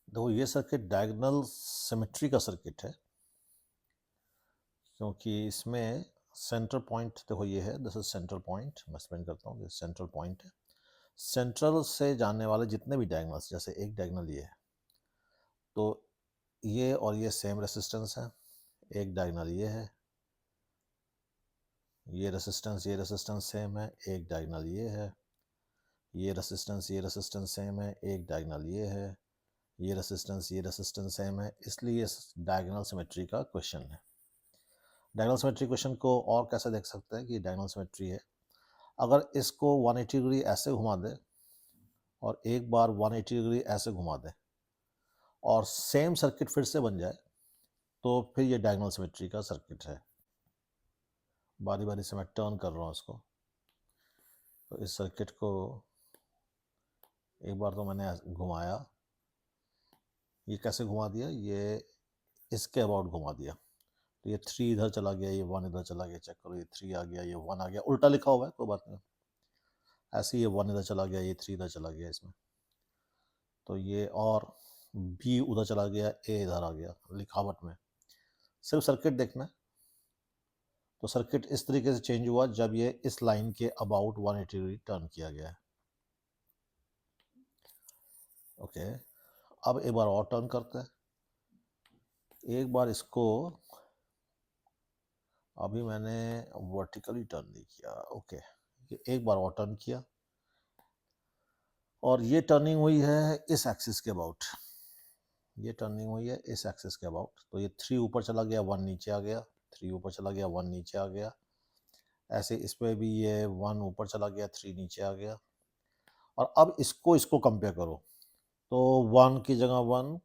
देखो ये circuit diagonal symmetry का सर्किट है, क्योंकि इसमें सेंटर पॉइंट देखो ये है, दिस इज सेंट्रल पॉइंट, मैं एक्सप्लेन करता हूँ, दिस सेंट्रल पॉइंट है। सेंट्रल से जाने वाले जितने भी डायगोनल्स, जैसे एक डायगोनल ये है, तो ये और ये सेम रेसिस्टेंस है। एक डायगोनल ये है, ये रेसिस्टेंस सेम है। एक डायगोनल ये है, ये रेसिस्टेंस सेम है। एक डायगोनल ये है, ये रेसिस्टेंस सेम है। इसलिए डायगोनल सिमेट्री का क्वेश्चन है। डायगोनल सिमेट्री क्वेश्चन को और कैसे देख सकते हैं कि डायगोनल सिमेट्री है, अगर इसको 180 डिग्री ऐसे घुमा दे और एक बार 180 डिग्री ऐसे घुमा दे और सेम सर्किट फिर से बन जाए, तो फिर ये डायगोनल सिमेट्री का सर्किट है। बारी बारी से मैं टर्न कर रहा हूँ इसको। तो इस सर्किट को एक बार तो मैंने घुमाया, ये कैसे घुमा दिया, ये इसके अबाउट घुमा दिया, तो ये 3 इधर चला गया, ये 1 इधर चला गया। चेक करो, ये 3 आ गया, ये 1 आ गया, उल्टा लिखा हुआ है, कोई बात नहीं। ऐसे ये 1 इधर चला गया, ये 3 इधर चला गया इसमें, तो ये और बी उधर चला गया, ए इधर आ गया लिखावट में। सिर्फ सर्किट देखना है। तो सर्किट इस तरीके से चेंज हुआ जब ये इस लाइन के अबाउट 180 डिग्री टर्न किया गया है। ओके, अब एक बार और टर्न करते हैं। एक बार इसको, अभी मैंने वर्टिकली टर्न नहीं किया। ओके, एक बार और टर्न किया और ये टर्निंग हुई है इस एक्सिस के अबाउट, ये टर्निंग हुई है इस एक्सिस के अबाउट। तो ये 3 ऊपर चला गया, 1 नीचे आ गया, 3 ऊपर चला गया, 1 नीचे आ गया। ऐसे इस पे भी ये 1 ऊपर चला गया, 3 नीचे आ गया। और अब इसको कंपेयर करो, तो 1 की जगह 1,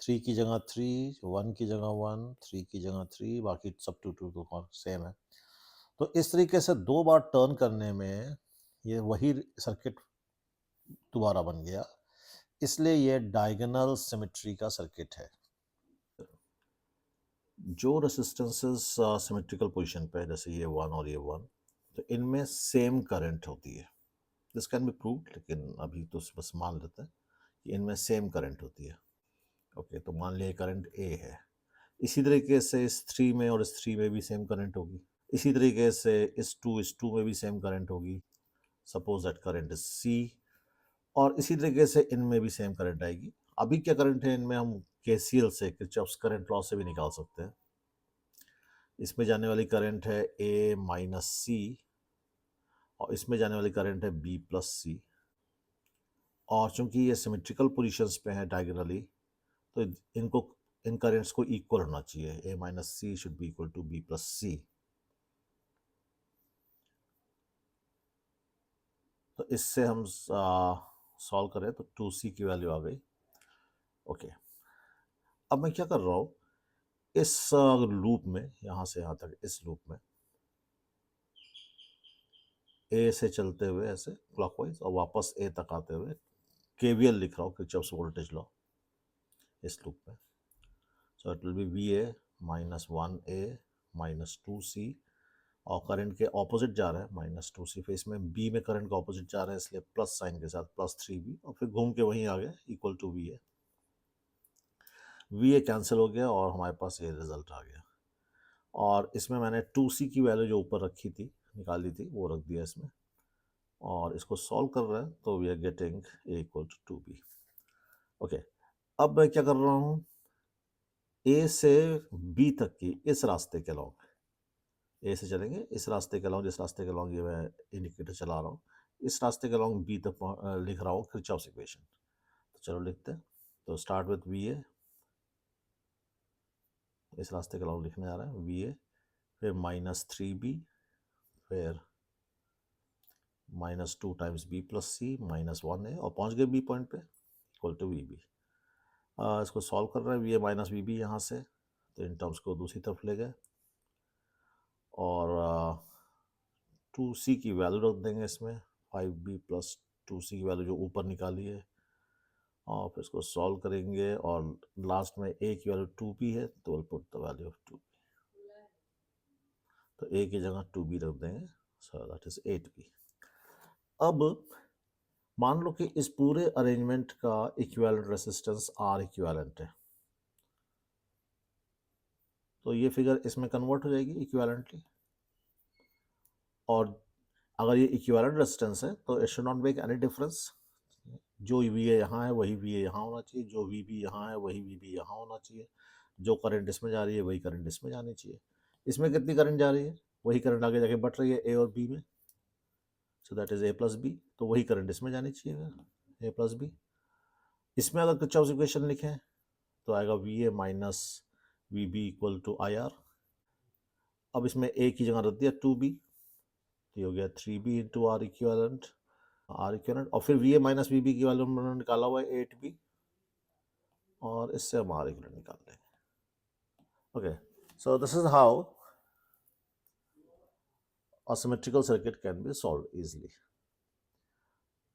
3 की जगह 3, 1 की जगह 1, 3 की जगह 3, बाकी सब 2 2 2 सेम है। तो इस तरीके से 2 बार टर्न करने में ये वही सर्किट दोबारा बन गया, इसलिए ये डायगोनल सिमेट्री का सर्किट है। जो रेसिस्टेंसेस सिमेट्रिकल पोजीशन पे है, जैसे ये 1 और ये 1, तो इनमें सेम करंट होती है। दिस कैन बी प्रूव्ड, लेकिन अभी तो बस मान लेते हैं कि इनमें सेम करंट होती है। ओके, तो मान लिया करंट ए है। इसी तरीके से इस 3 में और इस 3 में भी सेम करंट होगी। इसी तरीके से इस 2 में भी सेम करंट होगी। Suppose that current is C. और इसी तरीके से इनमें भी सेम करंट आएगी। अभी क्या करंट है इनमें, हम केसीएल से, किरचॉफ्स करंट लॉ से भी निकाल सकते हैं। इसमें जाने वाली करंट है ए माइनस सी और इसमें जाने वाली करंट है बी प्लस सी। और चूंकि ये सिमेट्रिकल पोजीशंस पे है डायगोनली, तो इनको, इन करंट्स को इक्वल होना चाहिए। A minus C should be equal to B plus C. तो इससे हम सॉल्व करें तो 2c की वैल्यू आ गई। ओके, अब मैं क्या कर रहा हूँ, इस लूप में, यहाँ से यहाँ तक इस लूप में ए से चलते हुए ऐसे क्लॉकवाइज और वापस ए तक आते हुए केवीएल लिख रहा हूँ, किरचॉफ्स वोल्टेज लॉ, इस लूप में। So it will be we A minus 1a minus 2c, और करंट के ऑपोजिट जा रहा है माइनस 2c, फिर इसमें बी में करंट का ऑपोजिट जा रहा है, इसलिए प्लस साइन के साथ प्लस 3b, और फिर घूम के वहीं आ गया equal to V A. V A cancel हो गया और हमारे पास ये रिजल्ट आ गया। और इसमें मैंने 2c की वैल्यू जो ऊपर रखी थी, निकाली थी, वो रख दिया इसमें, और इसको सॉल्व कर रहे हैं तो we are getting A equal to 2b। Okay, अब मैं क्या कर रहा हूँ, ए से बी तक की इस रास्ते के लॉन्ग, ए से चलेंगे इस रास्ते के लॉन्ग, जिस रास्ते के लॉन्ग ये मैं इंडिकेटर चला रहा हूँ, इस रास्ते के लॉन्ग बी तक लिख रहा हूँ किरचॉफ्स इक्वेशन। तो चलो लिखते हैं। तो स्टार्ट विथ वी ए, इस रास्ते के लॉन्ग लिखने आ रहा है वी ए, फिर माइनस 3b, फिर minus 2 times B plus C minus 1a, और पहुंच गए बी पॉइंट पे इक्वल टू वी बी। इसको सॉल्व कर रहे हैं, V A minus V B यहाँ से, तो इन टर्म्स को दूसरी तरफ ले गए और 2c की वैल्यू रख देंगे इसमें, 5b प्लस 2c की वैल्यू जो ऊपर निकाली है, और फिर इसको सॉल्व करेंगे और लास्ट में a की वैल्यू 2b है, तो will put the value of 2b, तो a की जगह 2b रख देंगे, सो दैट इज 8b। अब मान लो कि इस पूरे अरेंजमेंट का इक्विवेलेंट रेसिस्टेंस आर इक्विवेलेंट है, तो ये फिगर इसमें कन्वर्ट हो जाएगी इक्विवेलेंटली। और अगर ये इक्विवेलेंट रेजिस्टेंस है तो it should not make any difference, जो वी ए यहाँ है वही वी ए यहाँ होना चाहिए, जो वी बी यहाँ है वही वी बी यहाँ होना चाहिए, जो करंट इसमें जा रही है वही करंट इसमें जानी चाहिए। इसमें कितनी करंट जा रही है, वही करंट आगे जाके बढ़ रही है ए और बी में, so that is A plus B, तो वही करंट इसमें जानी चाहिए, ए प्लस बी। इसमें अगर किरचॉफ्स इक्वेशन लिखें तो आएगा V A minus V B equal to I R. अब इसमें ए की जगह रख दिया 2b, तो ये हो गया 3b इंटू आर इक्विवेलेंट, और फिर V A minus V B की वैल्यू हमने निकाला हुआ है 8b, और इससे हम आर इक्विवेलेंट निकाल लेंगे। Okay, so this is how a symmetrical circuit can be solved easily.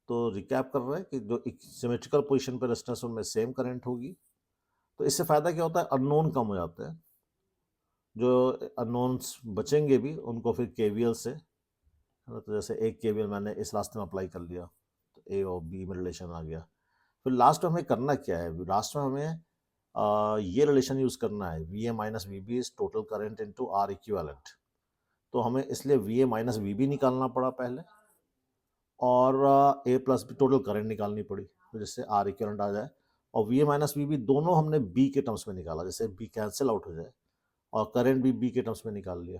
तो रिकैप कर रहे हैं कि जो सिमेट्रिकल पोजीशन पर रेजिस्टेंस उनमें सेम करंट होगी, तो इससे फायदा क्या होता है, अननोन कम हो जाते हैं। जो अननोन्स बचेंगे भी उनको फिर केवीएल से, तो जैसे एक केवीएल मैंने इस रास्ते में अप्लाई कर लिया तो ए और बी में रिलेशन आ गया। फिर लास्ट में हमें करना क्या है, लास्ट में हमें ये रिलेशन यूज करना है, V A minus V B is total current into R equivalent. तो हमें इसलिए V A minus V B निकालना पड़ा पहले, और A plus B total current निकालनी पड़ी, तो जिससे आर इक्विवेलेंट आ जाए। और V A minus V B दोनों हमने बी के टर्म्स में निकाला, जैसे बी कैंसिल आउट हो जाए, और करंट भी बी के टर्म्स में निकाल लिया।